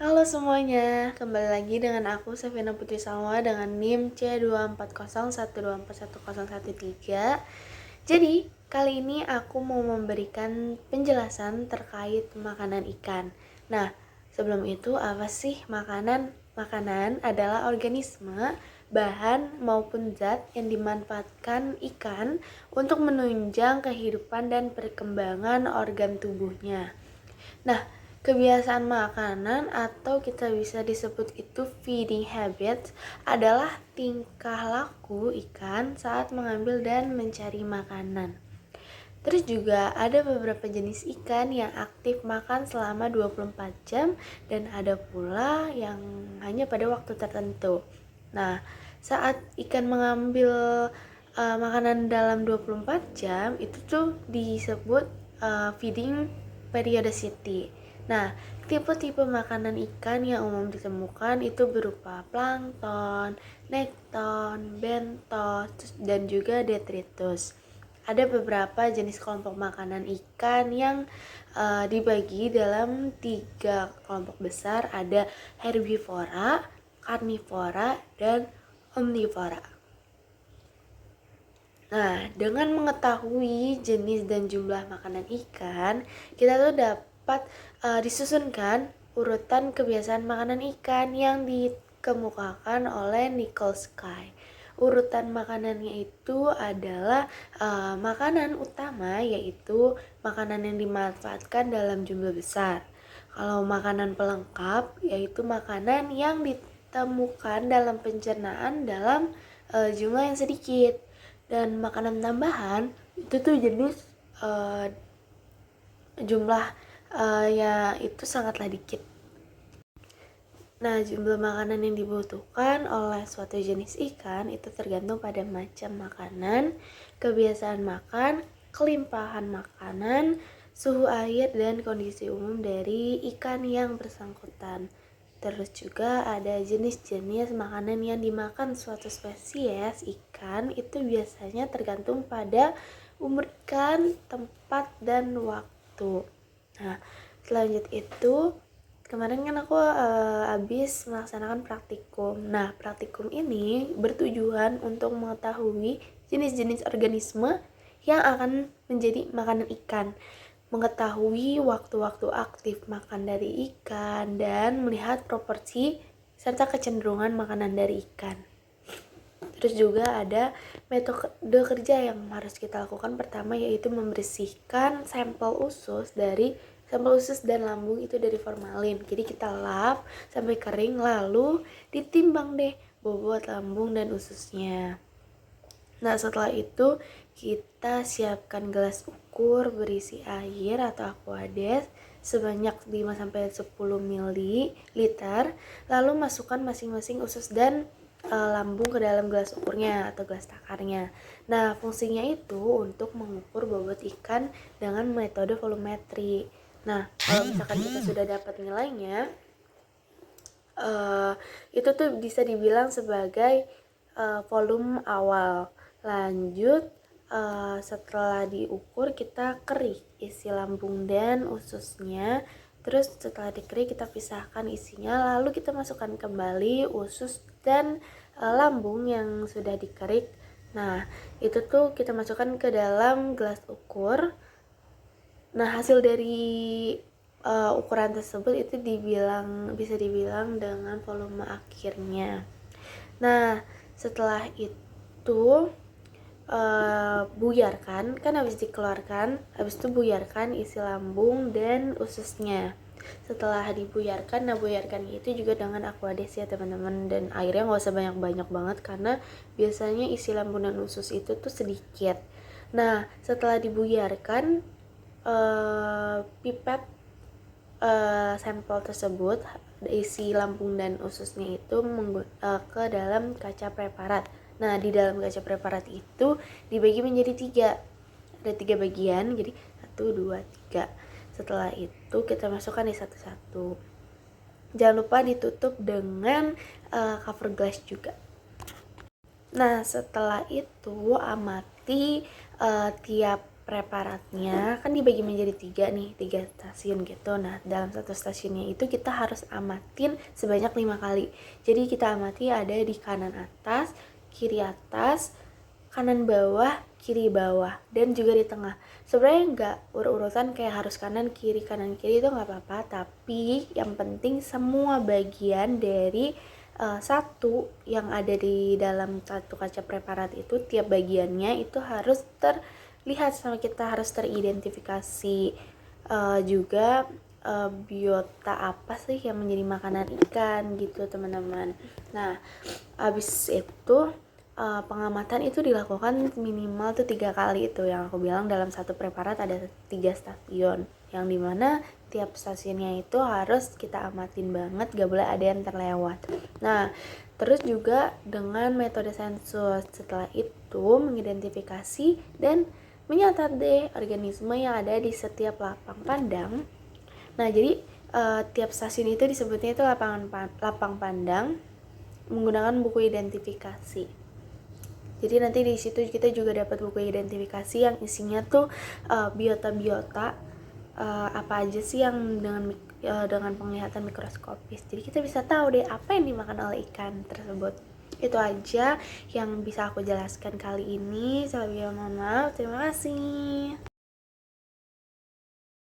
Halo semuanya, kembali lagi dengan aku Safina Putri Salma dengan NIM C24012414113. Jadi, kali ini aku mau memberikan penjelasan terkait makanan ikan. Nah, sebelum itu apa sih makanan? Makanan adalah organisme, bahan maupun zat yang dimanfaatkan ikan untuk menunjang kehidupan dan perkembangan organ tubuhnya. Nah, kebiasaan makanan atau kita bisa disebut itu feeding habits adalah tingkah laku ikan saat mengambil dan mencari makanan. Terus juga ada beberapa jenis ikan yang aktif makan selama 24 jam dan ada pula yang hanya pada waktu tertentu. Nah, saat ikan mengambil makanan dalam 24 jam itu tuh disebut feeding periodicity. Nah, tipe-tipe makanan ikan yang umum ditemukan itu berupa plankton, nekton, bentos, dan juga detritus. Ada beberapa jenis kelompok makanan ikan yang dibagi dalam 3 kelompok besar, ada herbivora, karnivora, dan omnivora. Nah, dengan mengetahui jenis dan jumlah makanan ikan, kita tuh dapat disusunkan urutan kebiasaan makanan ikan yang dikemukakan oleh Nicholas Sky. Urutan makanannya itu adalah makanan utama, yaitu makanan yang dimanfaatkan dalam jumlah besar. Kalau makanan pelengkap, yaitu makanan yang ditemukan dalam pencernaan dalam jumlah yang sedikit. Dan makanan tambahan itu tuh jenis jumlah ya itu sangatlah dikit. Nah, jumlah makanan yang dibutuhkan oleh suatu jenis ikan itu tergantung pada macam makanan, kebiasaan makan, kelimpahan makanan, suhu air, dan kondisi umum dari ikan yang bersangkutan. Terus juga ada jenis-jenis makanan yang dimakan suatu spesies ikan itu biasanya tergantung pada umur ikan, tempat, dan waktu. Nah, selanjut itu kemarin kan aku habis melaksanakan praktikum. Nah, praktikum ini bertujuan untuk mengetahui jenis-jenis organisme yang akan menjadi makanan ikan, mengetahui waktu-waktu aktif makan dari ikan, dan melihat proporsi serta kecenderungan makanan dari ikan. Terus juga ada metode kerja yang harus kita lakukan. Pertama yaitu membersihkan sampel usus dan lambung itu dari formalin. Jadi kita lap sampai kering, lalu ditimbang deh bobot lambung dan ususnya. Nah, setelah itu kita siapkan gelas ukur berisi air atau aquades sebanyak 5-10 ml, lalu masukkan masing-masing usus dan lambung ke dalam gelas ukurnya atau gelas takarnya. Nah, fungsinya itu untuk mengukur bobot ikan dengan metode volumetri. Nah, kalau misalkan kita sudah dapat nilainya, itu tuh bisa dibilang sebagai volume awal. Lanjut, setelah diukur kita kerik isi lambung dan ususnya. Terus setelah dikerik kita pisahkan isinya, lalu kita masukkan kembali usus dan lambung yang sudah dikerik. Nah, itu tuh kita masukkan ke dalam gelas ukur. Nah, hasil dari ukuran tersebut itu bisa dibilang dengan volume akhirnya. Nah, setelah itu buyarkan, kan habis dikeluarkan, habis itu buyarkan isi lambung dan ususnya. Setelah dibuyarkan, buyarkan itu juga dengan aquades ya teman-teman, dan airnya nggak usah banyak-banyak banget karena biasanya isi lambung dan usus itu tuh sedikit. Nah, setelah dibuyarkan, pipet sampel tersebut isi lambung dan ususnya itu ke dalam kaca preparat. Nah, di dalam kaca preparat itu dibagi menjadi 3. Ada 3 bagian, jadi 1, 2, 3. Setelah itu kita masukkan di satu-satu. Jangan lupa ditutup dengan cover glass juga. Nah, setelah itu amati tiap preparatnya kan dibagi menjadi 3 stasiun gitu. Nah, dalam satu stasiunnya itu kita harus amatin sebanyak 5 kali. Jadi kita amati ada di kanan atas, kiri atas, kanan bawah, kiri bawah, dan juga di tengah. Sebenarnya nggak urutan kayak harus kanan kiri itu nggak apa-apa, tapi yang penting semua bagian dari satu yang ada di dalam satu kaca preparat itu, tiap bagiannya itu harus terlihat sama kita, harus teridentifikasi. Juga biota apa sih yang menjadi makanan ikan gitu teman-teman. Nah, abis itu pengamatan itu dilakukan minimal tuh 3 kali, itu yang aku bilang dalam satu preparat ada 3 stasiun, yang dimana tiap stasiunnya itu harus kita amatin banget, gak boleh ada yang terlewat. Nah, terus juga dengan metode sensus, setelah itu mengidentifikasi dan menyatat deh organisme yang ada di setiap lapang pandang. Nah, jadi tiap stasiun itu disebutnya itu lapang pandang menggunakan buku identifikasi. Jadi nanti di situ kita juga dapat buku identifikasi yang isinya tuh biota-biota apa aja sih yang dengan penglihatan mikroskopis. Jadi kita bisa tahu deh apa yang dimakan oleh ikan tersebut. Itu aja yang bisa aku jelaskan kali ini. Mohon maaf. Terima kasih.